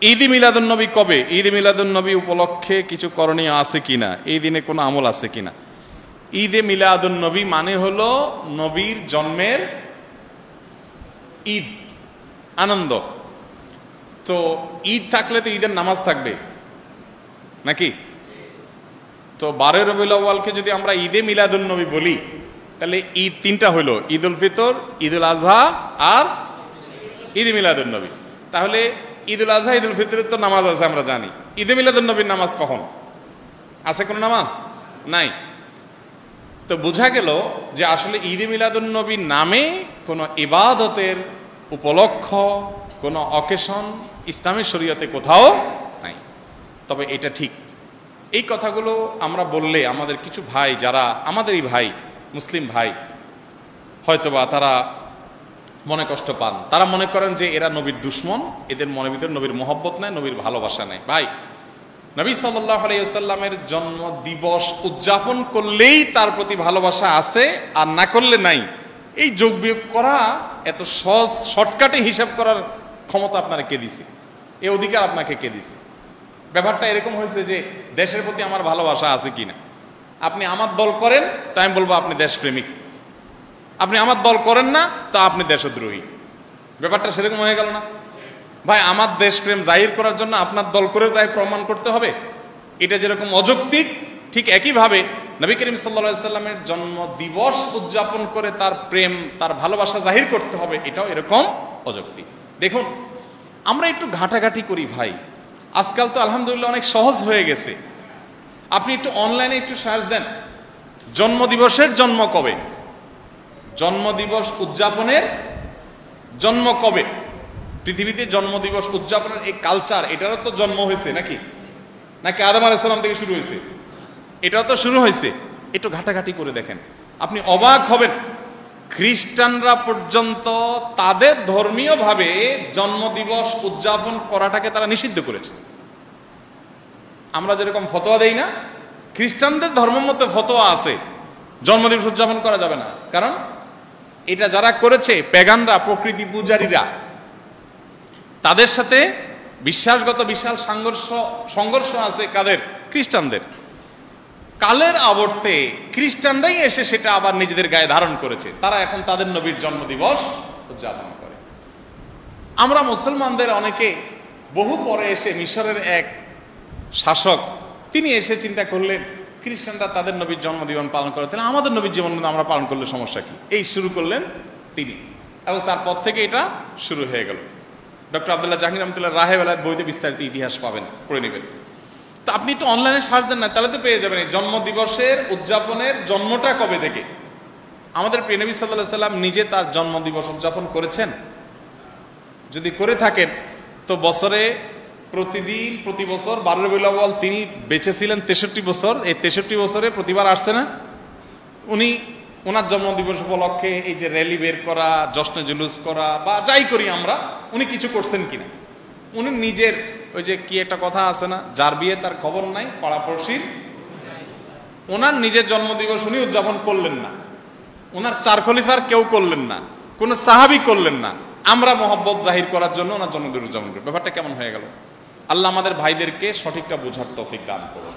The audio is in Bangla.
ঈদ মিলাদুন্নবী কবে? ঈদ মিলাদুন্নবী উপলক্ষে কিছু করণীয় আছে কিনা, এই দিনে কোনো আমল আছে কিনা? ঈদে মিলাদুন্নবী মানে হলো নবীর জন্মের ঈদ, আনন্দ। তো ঈদ থাকলে তো ঈদের নামাজ থাকবে নাকি? তো 12 রবিউল আউয়ালকে যদি আমরা ঈদে মিলাদুন্নবী বলি, তাহলে ঈদ তিনটা হইল, ঈদ উল ফিতর, ঈদ উল আজহা আর ঈদ মিলাদুন্নবী। তাহলে ঈদ উল আজহা, ঈদ উল ফিতরের তো নামাজ আছে আমরা জানি, ঈদে মিলাদুন্নবীর নামাজ কখন আছে? কোনো নামাজ নাই। তো বোঝা গেল যে আসলে ঈদে মিলাদুন্নবীর নামে কোনো ইবাদতের উপলক্ষ, কোনো অকেশন ইসলামের শরীয়তে কোথাও নাই। তবে এটা ঠিক, এই কথাগুলো আমরা বললে আমাদের কিছু ভাই, যারা আমাদেরই ভাই, মুসলিম ভাই, হয়তোবা তারা মনে কষ্ট পান। তারা মনে করেন যে এরা নবীর দুশ্মন, এদের মনের ভিতরে নবীর মহব্বত নাই, নবীর ভালোবাসা নাই। ভাই, নবী সাল্লাল্লাহু আলাইহি ওয়াসাল্লামের জন্ম দিবস উদযাপন করলেই তার প্রতি ভালোবাসা আছে, আর না করলে নাই। এই যোগ বিয়োগ করা এত সহজ, শর্টকাটে হিসাব করার ক্ষমতা আপনারা কে দিছে? এই অধিকার আপনাকে কে দিছে? ব্যাপারটা এরকম হয়েছে যে দেশের প্রতি আমার ভালোবাসা আছে কিনা। আপনি আমার দল করেন, তাই আমি বলবো আপনি দেশপ্রেমিক। আপনি আমার দল করেন না, তা আপনি দেশদ্রোহী। ব্যাপারটা সেরকম হয়ে গেল না ভাই? আমার দেশপ্রেম জাহির করার জন্য আপনার দল করে তাই প্রমাণ করতে হবে, এটা যেরকম অযৌক্তিক, ঠিক একইভাবে নবী করিম সাল্লাল্লাহু আলাইহি সাল্লামের জন্ম দিবস উদযাপন করে তার প্রেম, তার ভালোবাসা জাহির করতে হবে, এটাও এরকম অযৌক্তিক। দেখুন, আমরা একটু ঘাটাঘাটি করি ভাই। আজকাল তো আলহামদুলিল্লাহ অনেক সহজ হয়ে গেছে। আপনি একটু অনলাইনে একটু সার্চ দেন, জন্মদিবসের জন্ম কবে, জন্মদিবস উদযাপনের জন্ম কবে। পৃথিবীতে জন্মদিবস উদযাপনের এই কালচার, এটারও তো জন্ম হয়েছে নাকি? নাকি আদম আলাইহিস সালাম থেকে শুরু হয়েছে? এটাও তো শুরু হয়েছে। একটু ঘাটাঘাটি করে দেখেন, আপনি অবাক হবেন। খ্রিস্টানরা পর্যন্ত তাদের ধর্মীয় ভাবে জন্মদিবস উদযাপন করাটাকে তারা নিষিদ্ধ করেছে। আমরা যেরকম ফতোয়া দেই না, খ্রিস্টানদের ধর্মমতে ফতোয়া আছে জন্মদিবস উদযাপন করা যাবে না। কারণ এটা যারা করেছে পেগানরা, প্রকৃতি পূজারীরা, তাদের সাথে বিশ্বাসগত বিশাল সংঘর্ষ আছে। কাদের? খ্রিস্টানদের। কালের আবর্তে খ্রিস্টানরাই এসে সেটা আবার নিজেদের গায়ে ধারণ করেছে। তারা এখন তাদের নবীর জন্মদিবস উদযাপন করে। আমরা মুসলমানদের অনেকে বহু পরে এসে, মিশরের এক শাসক, তিনি এসে চিন্তা করলেন খ্রিস্টানরা তাদের নবীর জন্মদিবস পালন করে, তাহলে আমাদের নবীর জন্মদিন আমরা পালন করলে সমস্যা কি? এই শুরু করলেন তিনি, এবং তারপর থেকে এটা শুরু হয়ে গেল। ডক্টর আব্দুল্লাহ জাহাঙ্গীর রহমতুল্লাহ রাহে বেলায়েত বইতে বিস্তারিত ইতিহাস পাবেন, পড়ে নেবেন। তো আপনি একটু অনলাইনে সার্চ দেন না, তাহলে তো পেয়ে যাবেন এই জন্মদিবসের উদযাপনের জন্মটা কবে থেকে। আমাদের প্রিয় নবী সাল্লাল্লাহু আলাইহি সাল্লাম নিজে তার জন্মদিবস উদযাপন করেছেন? যদি করে থাকেন তো বছরে প্রতিদিন, প্রতি বছর 12 রবিউল আউয়াল তিনি বেঁচে ছিলেন 63 বছর। এই 63 বছরে প্রতিবার আসছে না? উনি ওনার জন্মদিবস উপলক্ষে এই যে র্যালি বের করা, জশ্নে জুলুস করা বা যাই করি আমরা, উনি কিছু করছেন কিনা? উনি নিজের ওই যে কি একটা কথা আছে না, যার বিয়ে তার খবর নাই, পাড়াপড়শির। ওনার নিজের জন্মদিবস উনি উদযাপন করলেন না, ওনার 4 খলিফার কেউ করলেন না, কোন সাহাবী করলেন না। আমরা মহব্বত জাহির করার জন্য ওনার জন্মদিন উদযাপন করি। ব্যাপারটা কেমন হয়ে গেল? আল্লাহ আমাদের ভাইদেরকে সঠিকটা বোঝার তৌফিক দান করুন।